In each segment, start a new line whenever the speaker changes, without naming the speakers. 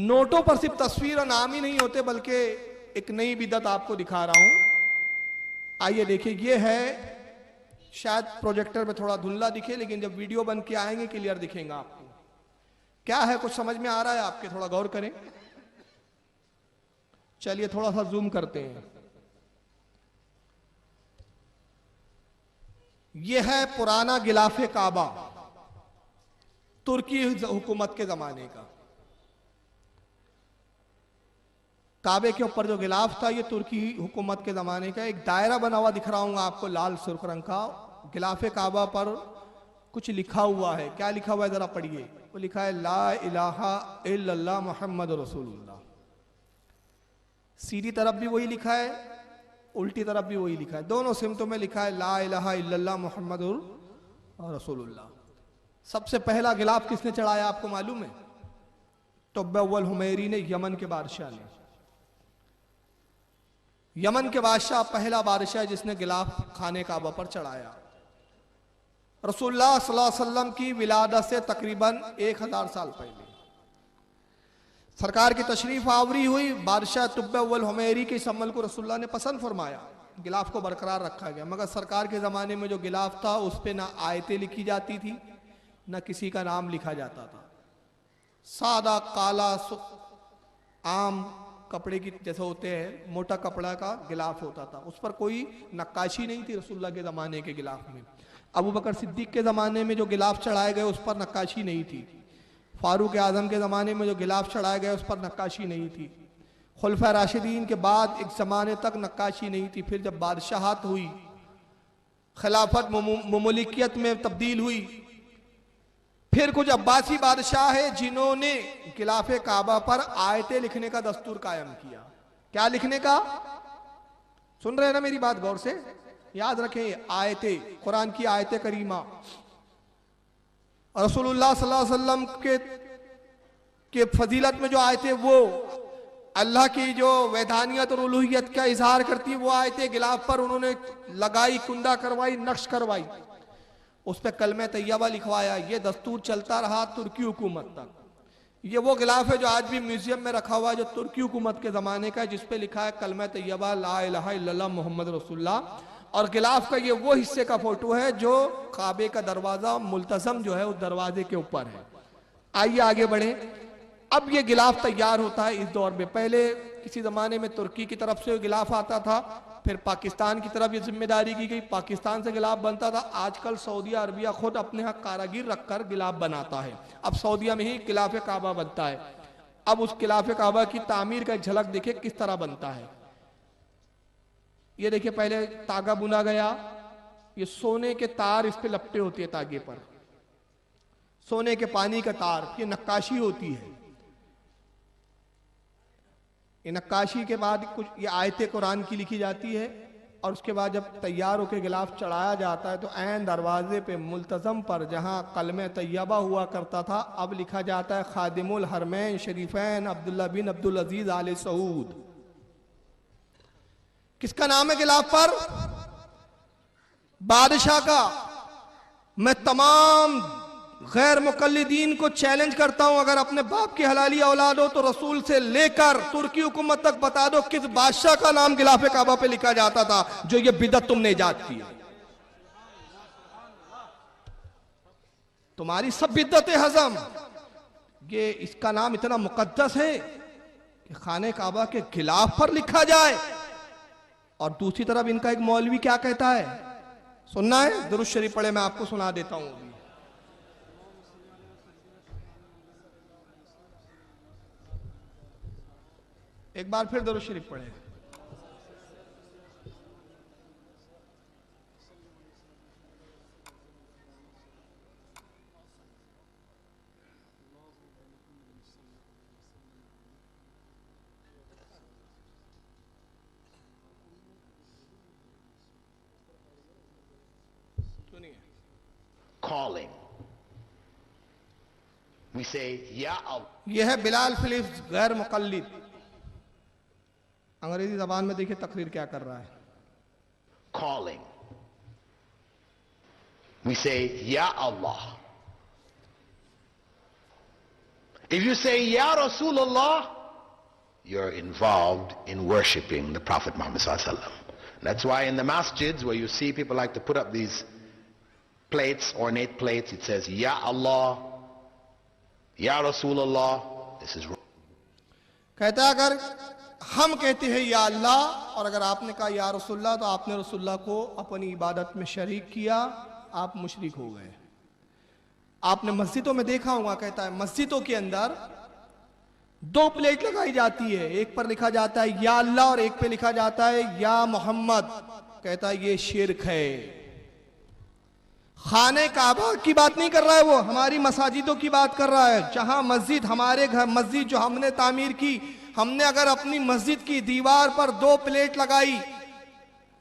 नोटों पर सिर्फ तस्वीर और नाम ही नहीं होते, बल्कि एक नई बिदअत आपको दिखा रहा हूं। आइए देखिए, ये है, शायद प्रोजेक्टर में थोड़ा धुंधला दिखे, लेकिन जब वीडियो बन के आएंगे क्लियर दिखेगा आपको। क्या है, कुछ समझ में आ रहा है आपके? थोड़ा गौर करें। चलिए थोड़ा सा जूम करते हैं। यह है पुराना गिलाफे काबा, तुर्की हुकूमत के जमाने का। काबे के ऊपर जो गिलाफ था, ये तुर्की हुकूमत के जमाने का। एक दायरा बना हुआ दिख रहा हूँ आपको, लाल सुर्ख रंग का। गिलाफे काबा पर कुछ लिखा हुआ है। क्या लिखा हुआ है जरा पढ़िए। वो लिखा है ला इलाहा इल्लल्लाह मुहम्मद रसूलुल्लाह। सीधी तरफ भी वही लिखा है, उल्टी तरफ भी वही लिखा है। दोनों सिमतों में लिखा है ला इलाहा इल्लल्लाह मुहम्मद रसूलुल्लाह। सबसे पहला गिलाफ किसने चढ़ाया आपको मालूम है? तुब्बा अव्वल हुमैरी ने, यमन के बादशाह ने। यमन के बादशाह पहला बादशाह जिसने गिलाफ खाने काबा पर चढ़ाया। रसूलुल्लाह सल्लल्लाहु अलैहि वसल्लम की विलादत से तकरीबन 1000 साल पहले सरकार की तशरीफ आवरी हुई। बादशाह तुब्बा अव्वल हुमैरी के इस अमल को रसूलुल्लाह ने पसंद फरमाया। गिलाफ को बरकरार रखा गया, मगर सरकार के ज़माने में जो गिलाफ था उस पर ना आयतें लिखी जाती थी, ना किसी का नाम लिखा जाता था। सादा काला आम कपड़े की जैसे होते हैं, मोटा कपड़ा का गिलाफ होता था। उस पर कोई नक्काशी नहीं थी रसूलुल्लाह के ज़माने के गिलाफ में। अबू बकर सिद्दीक के ज़माने में जो गिलाफ चढ़ाए गए उस पर नक्काशी नहीं थी। फारूक आजम के ज़माने में जो गिलाफ चढ़ाए गए उस पर नक्काशी नहीं थी। खुलफा राशिदीन के बाद एक ज़माने तक नक्काशी नहीं थी। फिर जब बादशाहत हुई, खिलाफत मुमलिकियत में तब्दील हुई, फिर कुछ अब्बासी बादशाह है जिन्होंने गिलाफे काबा पर आयतें लिखने का दस्तूर कायम किया। क्या लिखने का? सुन रहे हैं ना मेरी बात? गौर से याद रखें, आयतें, कुरान की आयतें करीमा। रसूलुल्लाह सल्लल्लाहु अलैहि वसल्लम के फजीलत में जो आयतें, वो अल्लाह की जो वैधानियत और उलूहियत का इजहार करती है, वो आयतें गिलाफ पर उन्होंने लगाई, कुंदा करवाई, नक्श करवाई, उस पर कलमे तैयबा लिखवाया। ये दस्तूर चलता रहा तुर्की हुकूमत तक। ये वो गिलाफ है जो आज भी म्यूजियम में रखा हुआ है, जो तुर्की हुकूमत के ज़माने का है, जिस पे लिखा है कलमे तैयबा ला इलाहा इल्लल्लाह मुहम्मद रसूलुल्लाह। और गिलाफ का ये वो हिस्से का फोटो है जो काबे का दरवाज़ा मुल्तज़म जो है उस दरवाजे के ऊपर है। आइए आगे बढ़े। अब ये गिलाफ तैयार होता है इस दौर में। पहले किसी ज़माने में तुर्की की तरफ से गिलाफ आता था, फिर पाकिस्तान की तरफ ये जिम्मेदारी की गई, पाकिस्तान से गिलाफ बनता था। आजकल सऊदी अरबिया खुद अपने यहाँ कारागिर रखकर गिलाफ बनाता है। अब सऊदिया में ही गिलाफ काबा बनता है। अब उस गिलाफ काबा की तामीर का एक झलक देखिए किस तरह बनता है। ये देखिए, पहले तागा बुना गया, ये सोने के तार इस पे लपटे होते हैं तागे पर, सोने के पानी का तार, ये नक्काशी होती है। ये नक्काशी के बाद कुछ ये आयतें कुरान की लिखी जाती है, और उसके बाद जब तैयार होकर गिलाफ चढ़ाया जाता है तो ऐन दरवाजे पे मुल्तज़म पर जहां कलमे तैयबा हुआ करता था, अब लिखा जाता है खादिमुल हरमैन शरीफैन अब्दुल्ला बिन अब्दुल अजीज आले सऊद। किसका नाम है गिलाफ पर? बादशाह का। मैं तमाम गैर मुकल्लिदीन को चैलेंज करता हूं, अगर अपने बाप की हलाली औलाद हो तो रसूल से लेकर तुर्की हुकूमत तक बता दो किस बादशाह का नाम गिलाफे काबा पे लिखा जाता था जो ये बिदअत तुमने इजाद की है। तुम्हारी सब बिदअत हजम, ये इसका नाम इतना मुकद्दस है कि खाने काबा के गिलाफ पर लिखा जाए। और दूसरी तरफ इनका एक मौलवी क्या कहता है, सुनना है? दुरूद शरीफ पढ़े, मैं आपको सुना देता हूं। एक बार फिर दुरूद शरीफ पढ़े।
Calling. We say, Ya Allah.
यह है बिलाल फिलिप्स गैर मुकल्लिद। अंग्रेजी जबान में देखिए तकरीर क्या कर रहा है।
Calling. We say, Ya Allah. If you say, Ya Rasulullah, you're involved in worshiping the Prophet Muhammad Sallallahu Alaihi Wasallam. That's why in the masjids where you see people like to put up these plates, ornate plates, it says, Ya Allah, Ya Rasulullah. This is wrong.
कहता है अगर हम कहते हैं या अल्लाह और अगर आपने कहा या रसूलुल्लाह तो आपने रसूलुल्लाह को अपनी इबादत में शरीक किया, आप मुशरिक हो गए। आपने मस्जिदों में देखा होगा, कहता है मस्जिदों के अंदर दो प्लेट लगाई जाती है, एक पर लिखा जाता है या अल्लाह और एक पे लिखा जाता है या मोहम्मद। कहता है ये शिरक है। खाने काबा की बात नहीं कर रहा है, वो हमारी मसाजिदों की बात कर रहा है। जहां मस्जिद, हमारे घर मस्जिद जो हमने तामीर की, हमने अगर अपनी मस्जिद की दीवार पर दो प्लेट लगाई,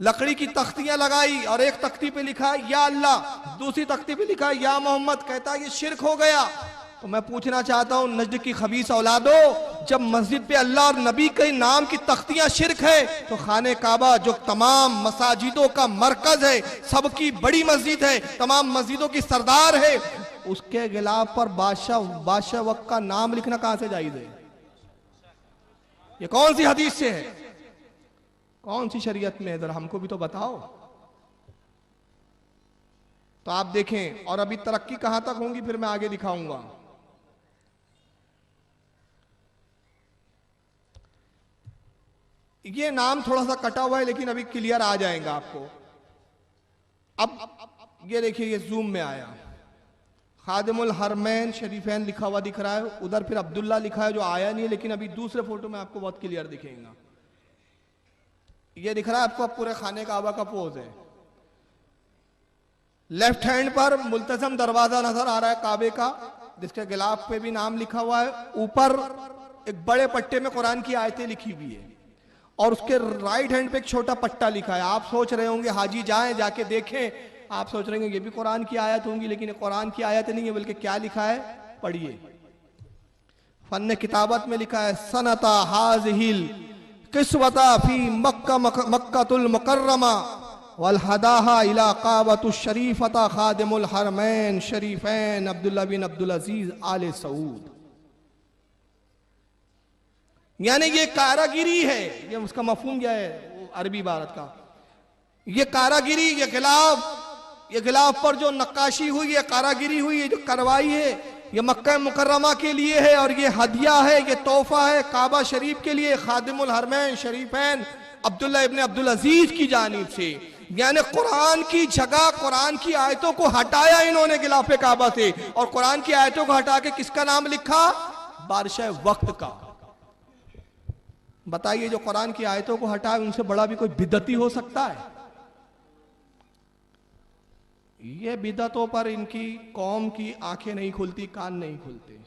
लकड़ी की तख्तियां लगाई और एक तख्ती पे लिखा या अल्लाह, दूसरी तख्ती पे लिखा या मोहम्मद, कहता है ये शिरक हो गया। तो मैं पूछना चाहता हूं नज्द की खबीस औलादो, जब मस्जिद पे अल्लाह और नबी के नाम की तख्तियां शिरक है, तो खाने काबा जो तमाम मसाजिदों का मरकज है, सबकी बड़ी मस्जिद है, तमाम मस्जिदों की सरदार है, उसके गिलाफ पर बादशाह वक्त का नाम लिखना कहां से जायज है? ये कौन सी हदीस से है? कौन सी शरीयत में है? जरा हमको भी तो बताओ। तो आप देखें, और अभी तरक्की कहां तक होंगी फिर मैं आगे दिखाऊंगा। ये नाम थोड़ा सा कटा हुआ है लेकिन अभी क्लियर आ जाएगा आपको। अब ये देखिए, ये जूम में आया, खादिमुल हरमैन शरीफैन लिखा हुआ दिख रहा है, उधर फिर अब्दुल्ला लिखा है जो आया नहीं है, लेकिन अभी दूसरे फोटो में आपको बहुत क्लियर दिखेगा। ये दिख रहा है आपको, अब पूरे खाने काबा का पोज है। लेफ्ट हैंड पर मुल्तजम दरवाजा नजर आ रहा है काबे का, जिसके गिलाफ पे भी नाम लिखा हुआ है। ऊपर एक बड़े पट्टे में कुरान की आयतें लिखी हुई है और उसके राइट हैंड पे एक छोटा पट्टा लिखा है। आप सोच रहे होंगे हाजी जाएं जाके देखें, आप सोच रहे होंगे ये भी कुरान की आयत होंगी, लेकिन कुरान की आयत नहीं है, बल्कि क्या लिखा है पढ़िए। फन्ने किताबत में लिखा है सनता हाज़िहिल किस्वता फी मक्कातुल मुकर्रमा वल हदाहा इला काबतुश शरीफता खादिमुल हरमैन शरीफैन अब्दुल्ला बिन अब्दुल अजीज आले सऊद। यानी ये कारागिरी है, ये उसका मफहूम क्या है अरबी इबारत का? ये कारागिरी, ये गिलाफ पर जो नक्काशी हुई है, कारागिरी हुई है, जो करवाई है, ये मक्का मुकर्रमा के लिए है और ये हदिया है, ये तोहफा है काबा शरीफ के लिए, खादिमुल हरमैन शरीफैन अब्दुल्ला इब्न अब्दुल अजीज की जानिब से। यानी कुरान की जगह कुरान की आयतों को हटाया इन्होंने गिलाफे काबा से, और कुरान की आयतों को हटा के किसका नाम लिखा? बादशाह वक्त का। बताइए, जो कुरान की आयतों को हटाए उनसे बड़ा भी कोई बिदअती हो सकता है? ये बिदअतों पर इनकी कौम की आंखें नहीं खुलती, कान नहीं खुलते।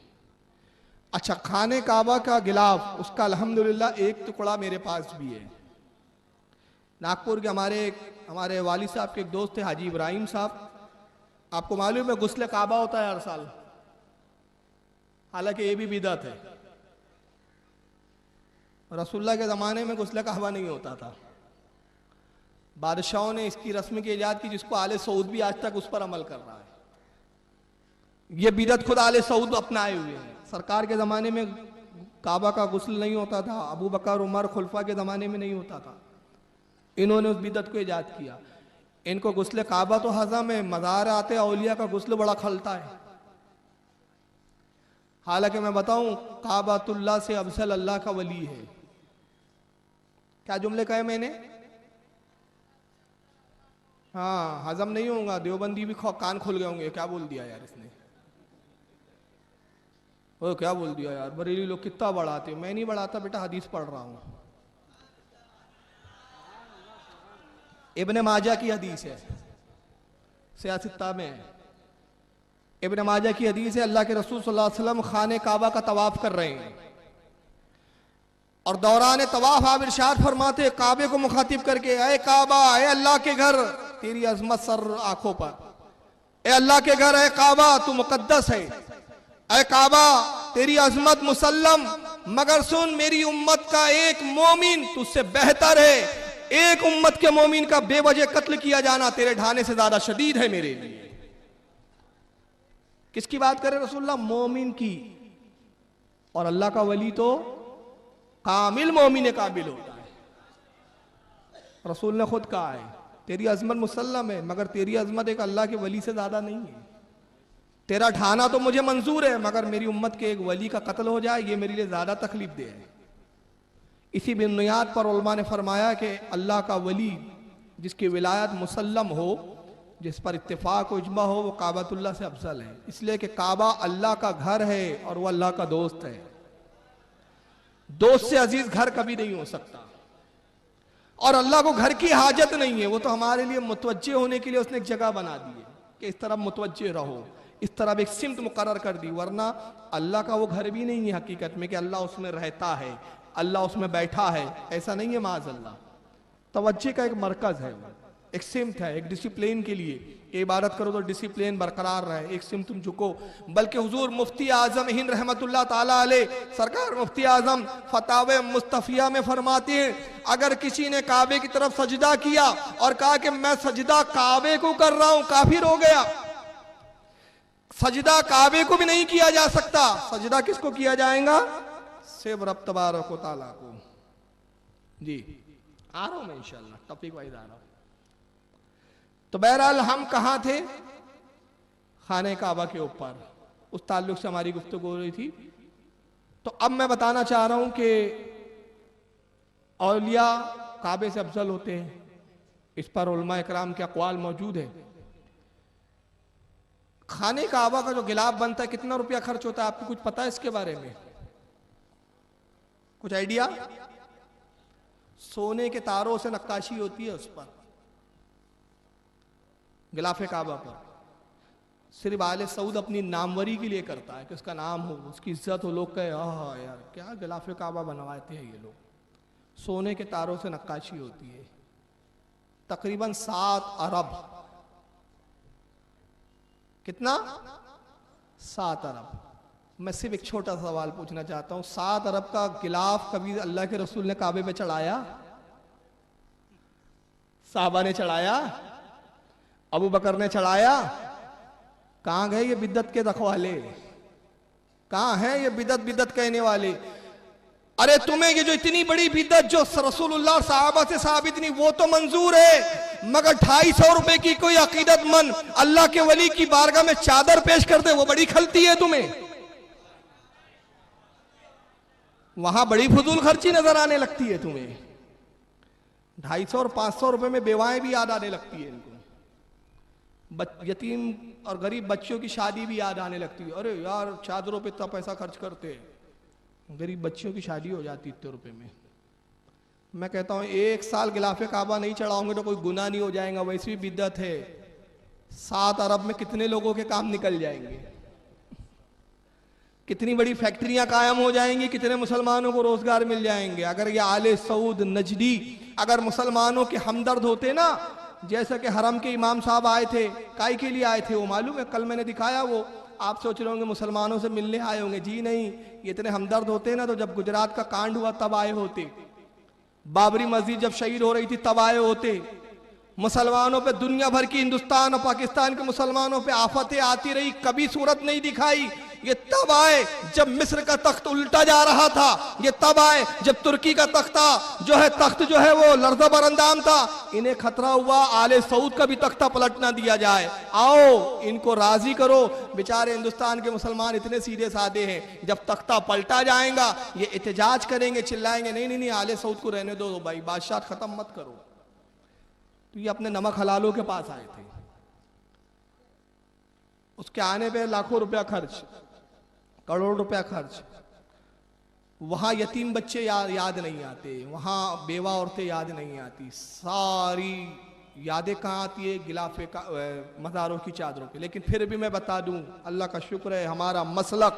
अच्छा, खाने काबा का गिलाफ, उसका अल्हम्दुलिल्लाह एक टुकड़ा मेरे पास भी है। नागपुर के हमारे वालिद साहब के एक दोस्त थे हाजी इब्राहिम साहब। आपको मालूम है गुस्ले काबा होता है हर साल, हालांकि ये भी बिदअत है। रसूलुल्लाह के ज़माने में गुस्ले काबा नहीं होता था, बादशाहों ने इसकी रस्म की इजाद की, जिसको आले सऊद भी आज तक उस पर अमल कर रहा है। ये बिदअत खुद आले सऊद अपनाए हुए हैं। सरकार के ज़माने में काबा का गुस्ल नहीं होता था, अबू बकर उमर खुलफा के ज़माने में नहीं होता था, इन्होंने उस बिदअत को इजाद किया। इनको गुस्ले काबा तो हज़म है, मज़ार आते औलिया का गुस्ल बड़ा खलता है। हालांकि मैं बताऊं, काबातुल्लाह से अफजल अल्लाह का वली है। क्या जुमले कहे मैंने? हाँ, हजम नहीं होगा, देवबंदी भी कान खुल गए होंगे, क्या बोल दिया यार इसने, वो क्या बोल दिया यार, बरेली लोग कितना बढ़ाते। मैं नहीं बढ़ाता बेटा, हदीस पढ़ रहा हूं। इब्ने माजा की हदीस है, सियासत्ता में इब्ने माजा की हदीस है। अल्लाह के रसूल सल्लल्लाहु अलैहि वसल्लम खाने काबा का तवाफ कर रहे हैं और दौरान तवाफ आप इरशाद फरमाते काबे को मुखातिब करके, ऐ काबा, ऐ अल्लाह के घर, तेरी अजमत सर आंखों पर। ऐ अल्लाह के घर, ऐ काबा, तू मुकद्दस है। ऐ काबा, तेरी अजमत मुसल्लम, मगर सुन, मेरी उम्मत का एक मोमिन तुझसे बेहतर है। एक उम्मत के मोमिन का बेवजह कत्ल किया जाना तेरे ढाने से ज्यादा शदीद है मेरे लिए। किसकी बात करें रसूलुल्लाह? मोमिन की। और अल्लाह का वली तो कामिल मोमिन काबिल होता है। रसूल ने खुद कहा है तेरी अजमत मुसल्लम है, मगर तेरी अजमत एक अल्लाह के वली से ज्यादा नहीं है। तेरा ठाना तो मुझे मंजूर है, मगर मेरी उम्मत के एक वली का कत्ल हो जाए ये मेरे लिए ज्यादा तकलीफ दे है। इसी बुनियाद पर उलमा ने फरमाया कि अल्लाह का वली जिसकी विलायत मुसल्लम हो, जिस पर इत्तेफाक व इजमा हो, वो काबतुल्लाह से अफजल है। इसलिए कि काबा अल्लाह का घर है और वह अल्लाह का दोस्त है। दोस्त से अजीज घर कभी नहीं हो सकता। और अल्लाह को घर की हाजत नहीं है, वो तो हमारे लिए मुतवज्जे होने के लिए उसने एक जगह बना दी है कि इस तरफ मुतवज्जे रहो, इस तरफ एक सिमत मुकर्रर कर दी। वरना अल्लाह का वो घर भी नहीं है हकीकत में कि अल्लाह उसमें रहता है, अल्लाह उसमें बैठा है, ऐसा नहीं है। माज़अल्लाह तवज्जे का एक मरकज है, एक सिमत है, एक डिसिप्लिन के लिए कि इबादत करो तो डिसिप्लिन बरकरार रहे, एक सिमत तुम झुको। बल्कि हुजूर मुफ्ती आजम हिंद रहमतुल्लाह ताला अलैह सरकार मुफ्ती आजम फतावे मुस्तफिया में फरमाते हैं, अगर किसी ने काबे की तरफ सजदा किया और कहा कि मैं सजदा काबे को कर रहा हूं, काफिर हो गया। सजदा काबे को भी नहीं किया जा सकता, सजदा किसको किया जाएगा? सिर्फ रब तबारक व तआला को। जी आ रहा हूं मैं इंशाल्लाह, टॉपिक वाइज आ रहा हूं। तो बहरहाल हम कहां थे? खाने काबा के ऊपर, उस ताल्लुक से हमारी गुफ्तगू हो रही थी। तो अब मैं बताना चाह रहा हूं कि औलिया काबे से अफजल होते हैं, इस पर उलमा इकराम के अक़वाल मौजूद है। खाने काबा का जो गिलाफ बनता है कितना रुपया खर्च होता है, आपको कुछ पता है इसके बारे में? कुछ आइडिया? सोने के तारों से नक्काशी होती है उस पर, गिलाफे काबा पर। सिर्फ आले सऊद अपनी नामवरी के लिए करता है कि उसका नाम हो, उसकी इज्जत हो, लोग कहे हाँ यार क्या गिलाफे काबा बनवाते हैं ये लोग। सोने के तारों से नक्काशी होती है, तकरीबन 7 अरब। कितना? 7 अरब। मैं सिर्फ एक छोटा सवाल पूछना चाहता हूं, 7 अरब का गिलाफ कभी अल्लाह के रसूल ने काबे पे चढ़ाया? साहबा ने चढ़ाया? अबू बकर ने चढ़ाया? कहां गए ये बिद्दत के रखवाले? कहां है ये बिदत बिदत कहने वाले? अरे तुम्हें ये जो इतनी बड़ी बिदत जो रसूलुल्लाह साहबा से साबित नहीं, वो तो मंजूर है, मगर 250 रुपए की कोई अकीदतमंद अल्लाह के वली की बारगाह में चादर पेश कर दे, वो बड़ी खलती है तुम्हें। वहां बड़ी फजूल खर्ची नजर आने लगती है तुम्हें। 250 और 500 रुपए में बेवाएं भी याद आने लगती है इनको, यतीम और गरीब बच्चों की शादी भी याद आने लगती है। अरे यार चादरों पे इतना पैसा खर्च करते हैं, गरीब बच्चियों की शादी हो जाती इतने रुपए में। मैं कहता हूं 1 साल गिलाफे काबा नहीं चढ़ाओगे तो कोई गुनाह नहीं हो जाएगा, वैसी भी बिद्दत है। 7 अरब में कितने लोगों के काम निकल जाएंगे, कितनी बड़ी फैक्ट्रियां कायम हो जाएंगी, कितने मुसलमानों को रोजगार मिल जाएंगे। अगर ये आले सऊद नजदी अगर मुसलमानों के हमदर्द होते ना, जैसा कि हरम के इमाम साहब आए थे, काई के लिए आए थे वो मालूम है? कल मैंने दिखाया वो। आप सोच रहे होंगे मुसलमानों से मिलने आए होंगे, जी नहीं, ये इतने हमदर्द होते ना तो जब गुजरात का कांड हुआ तब आए होते, बाबरी मस्जिद जब शहीद हो रही थी तब आए होते। मुसलमानों पे दुनिया भर की हिंदुस्तान और पाकिस्तान के मुसलमानों पे आफतें आती रही, कभी सूरत नहीं दिखाई। ये तब आए जब मिस्र का तख्त उल्टा जा रहा था, ये तब आए जब तुर्की का तख्त जो है वो लर्ज़ा बरंदाम था। इन्हें खतरा हुआ आले सऊद का भी तख्ता पलट ना दिया जाए, आओ इनको राजी करो। बेचारे हिंदुस्तान के मुसलमान इतने सीधे साधे हैं, जब तख्ता पलटा जाएगा ये एहतजाज करेंगे, चिल्लाएंगे नहीं नहीं नहीं आले सऊद को रहने दो भाई, बादशाह खत्म मत करो। तो ये अपने नमक हलालों के पास आए थे, उसके आने पे लाखों रुपया खर्च, करोड़ रुपया खर्च। वहां यतीम बच्चे याद नहीं आते, वहां बेवा औरतें याद नहीं आती, सारी यादें कहाँ आती है? गिलाफे का मज़ारों की चादरों पे। लेकिन फिर भी मैं बता दूं, अल्लाह का शुक्र है हमारा मसलक,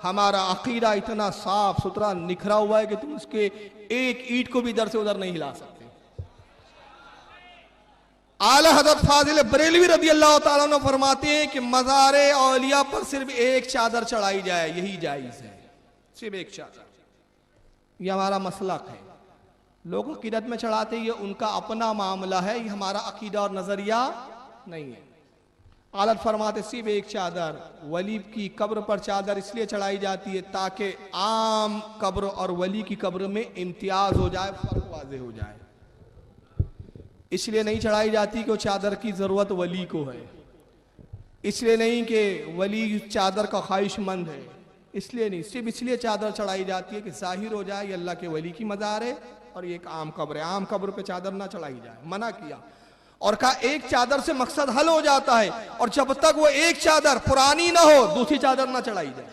हमारा अकीदा इतना साफ सुथरा निखरा हुआ है कि तुम उसके एक ईंट को भी इधर से उधर नहीं हिला सकते। आला हज़रत फाजिल बरेलवी रज़ी अल्लाह ताला अन्हु फरमाते हैं कि मज़ारे औलिया पर सिर्फ एक चादर चढ़ाई जाए, यही जायज़ है, सिर्फ एक चादर। यह हमारा मसलक है। लोग अकीदत में चढ़ाते हैं, ये उनका अपना मामला है, ये हमारा अकीदा और नजरिया नहीं है। आलत फरमाते सिर्फ एक चादर, वली की कब्र पर चादर इसलिए चढ़ाई जाती है ताकि आम कब्र और वली की कब्र में इम्तियाज हो जाए, फर्क वाजे हो जाए। इसलिए नहीं चढ़ाई जाती कि वो चादर की जरूरत वली को है, इसलिए नहीं कि वली चादर का ख्वाहिशमंद है, इसलिए नहीं, सिर्फ इसलिए चादर चढ़ाई जाती है कि जाहिर हो जाए ये अल्लाह के वली की मज़ार है और ये एक आम कब्र है, आम कब्र पे चादर ना चढ़ाई जाए, मना किया। और कहा एक चादर से मकसद हल हो जाता है, और जब तक वो एक चादर पुरानी ना हो दूसरी चादर ना चढ़ाई जाए,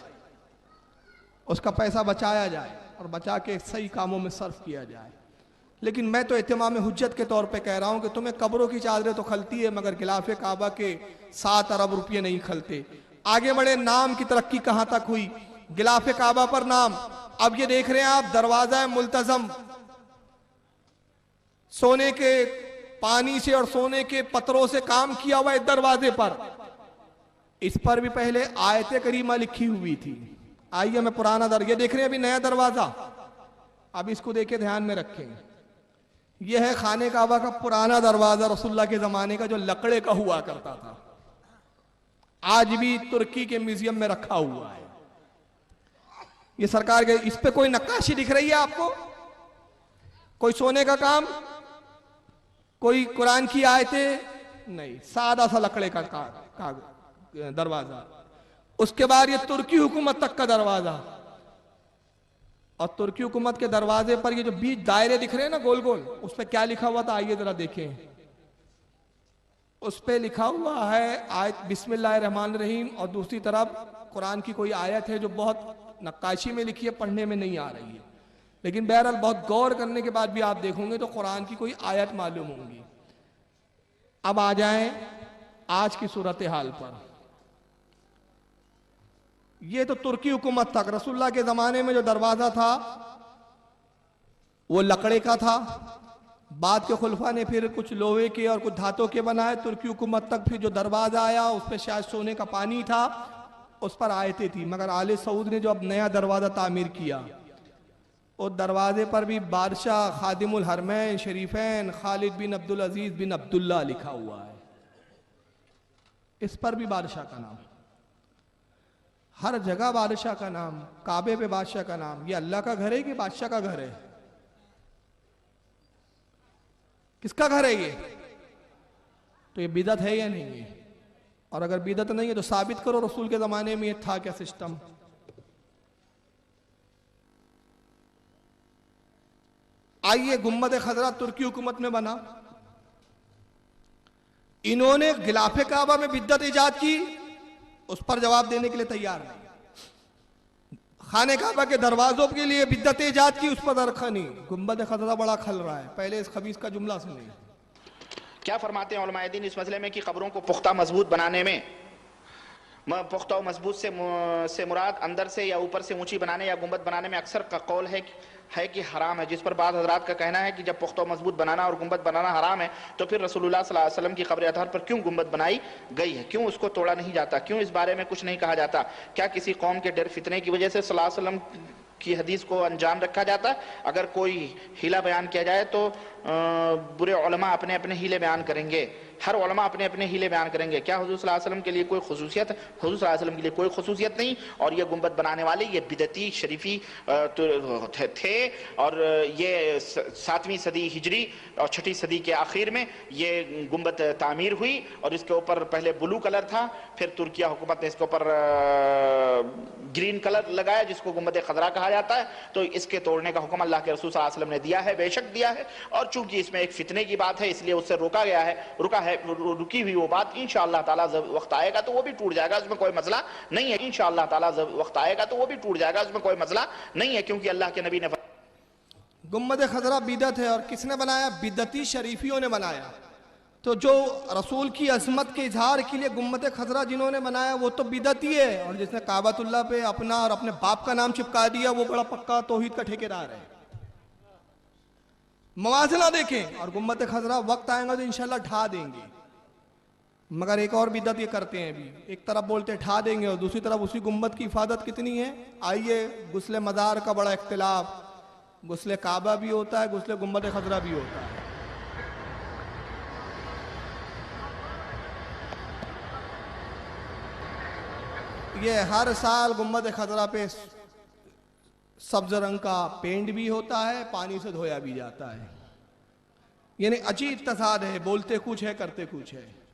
उसका पैसा बचाया जाए और बचा के सही कामों में सर्फ किया जाए। लेकिन मैं तो इत्माम हुज्जत के तौर पे कह रहा हूं कि तुम्हें कब्रों की चादरें तो खलती है मगर गिलाफ काबा के 7 अरब रुपये नहीं खलते। आगे बढ़े, नाम की तरक्की कहां तक हुई, गिलाफ काबा पर नाम। अब ये देख रहे हैं आप, दरवाजा मुल्तजम सोने के पानी से और सोने के पत्थरों से काम किया हुआ है दरवाजे पर, इस पर भी पहले आयत करीमा लिखी हुई थी। आइए मैं पुराना ये देख रहे हैं अभी नया दरवाजा, अब इसको देखे ध्यान में रखें। यह है खाने काबा का पुराना दरवाजा रसूलुल्लाह के जमाने का, जो लकड़े का हुआ करता था, आज भी तुर्की के म्यूजियम में रखा हुआ है। ये सरकार के, इस पे कोई नक्काशी दिख रही है आपको, कोई सोने का काम, कोई कुरान की आयतें नहीं, सादा सा लकड़े का दरवाजा। उसके बाद ये तुर्की हुकूमत तक का दरवाजा, और तुर्की हुकूमत के दरवाजे पर ये जो बीच दायरे दिख रहे हैं ना गोल गोल, उस पर क्या लिखा हुआ था आइए जरा देखें। उस पर लिखा हुआ है आयत बिस्मिल्लाहिर्रहमानिर्रहीम, और दूसरी तरफ कुरान की कोई आयत है जो बहुत नक्काशी में लिखी है, पढ़ने में नहीं आ रही है, लेकिन बहरहाल बहुत गौर करने के बाद भी आप देखोगे तो कुरान की कोई आयत मालूम होंगी। अब आ जाएं आज की सूरत हाल पर। ये तो तुर्की हुकूमत तक, रसूलुल्लाह के जमाने में जो दरवाजा था वो लकड़े का था, बाद के खुलफा ने फिर कुछ लोहे के और कुछ धातों के बनाए। तुर्की हुकूमत तक फिर जो दरवाजा आया उस पर शायद सोने का पानी था, उस पर आयतें थी। मगर आले सऊद ने जो अब नया दरवाजा तामीर किया, उस दरवाजे पर भी बादशाह खादिमुल हरमैन शरीफैन खालिद बिन अब्दुल अजीज बिन अब्दुल्ला लिखा हुआ है। इस पर भी बादशाह का नाम, हर जगह बादशाह का नाम, काबे पे बादशाह का नाम। ये अल्लाह का घर है कि बादशाह का घर है? किसका घर है ये? तो ये बिदअत है या नहीं है? और अगर बिदअत नहीं है तो साबित करो रसूल के जमाने में ये था क्या सिस्टम। आइए, गुम्बद खजरा तुर्की हुकूमत में बना, इन्होंने गिलाफे काबा में बिद्दत इजाद की, उस पर जवाब देने के लिए तैयार नहीं। खाने काबा के दरवाजों के लिए बिद्दत इजाद की, उस पर दरखा नहीं। गुम्बद खजरा बड़ा खल रहा है, पहले इस खबीस का जुमला सुनिए।
क्या फरमाते हैं उलमाए दीन इस मसले में कि कब्रों को पुख्ता मजबूत बनाने में, पुख्ता मजबूत से मुराद अंदर से या ऊपर से ऊंची बनाने या गुंबद बनाने में अक्सर का कौल है कि हराम है, जिस पर बाद हजरात का कहना है कि जब पुख्ता मजबूत बनाना और गुंबद बनाना हराम है तो फिर रसूलुल्लाह सल्लल्लाहु अलैहि वसल्लम की कब्र अतहर पर क्यों गुंबद बनाई गई है, क्यों उसको तोड़ा नहीं जाता, क्यों इस बारे में कुछ नहीं कहा जाता? क्या किसी कौम के डर फितने की वजह से सल्लल्लाहु अलैहि वसल्लम की हदीस को अनजान रखा जाता है? अगर कोई हीला बयान किया जाए तो बुरे उलमा अपने अपने हीले बयान करेंगे, हर उलमा अपने अपने हीले बयान करेंगे। क्या हुजूर सल्लल्लाहु अलैहि वसल्लम के लिए कोई खुसूसियत? हुजूर सल्लल्लाहु अलैहि वसल्लम के लिए कोई खुसूसियत नहीं। और ये गुंबद बनाने वाले ये बिदती शरीफी थे, और ये 7वीं सदी हिजरी और 6ठी सदी के आखिर में ये गुंबद तामीर हुई, और इसके ऊपर पहले ब्लू कलर था, फिर तुर्किया हुकूमत ने इसके ऊपर ग्रीन कलर लगाया जिसको गुंबद खजरा कहा जाता है। तो इसके तोड़ने का हुक्म अल्लाह के रसूल सल्लल्लाहु अलैहि वसल्लम ने दिया है, बेशक दिया है, और चूंकि इसमें एक फितने की बात है इसलिए उससे रुकी हुई वो बात इंशाअल्लाह ताला वक्त आएगा तो वो भी टूट जाएगा, उसमें कोई मसला नहीं है। इंशाअल्लाह ताला वक्त आएगा तो वो भी टूट जाएगा, उसमें कोई मसला नहीं है, क्योंकि अल्लाह के नबी ने
गुम्बद खजरा बिदत है। और किसने बनाया? बिदती शरीफियों ने बनाया। तो जो रसूल की अजमत के इजहार के लिए गुम्बद खजरा जिन्होंने बनाया वो तो बिदती है, और जिसने काबतुल्लाह पे अपना और अपने बाप का नाम चिपका दिया वो बड़ा पक्का तौहीद का ठेकेदार है। मवाजना देखें, और गुम्बद खजरा वक्त आएगा तो इंशाल्लाह ढा देंगे। मगर एक और बिदत ये करते हैं अभी, एक तरफ बोलते ढा देंगे और दूसरी तरफ उसी गुम्बद की हिफाजत कितनी है। आइए, गुस्ले मज़ार का बड़ा इख्तिलाफ, गुस्ले काबा भी होता है, गुस्ले गुम्बद खजरा भी होता है। ये हर साल गुम्बद खतरा पे सब्ज रंग का पेंट भी होता है, पानी से धोया भी जाता है। यानी अजीब तसाद है, बोलते कुछ है करते कुछ है।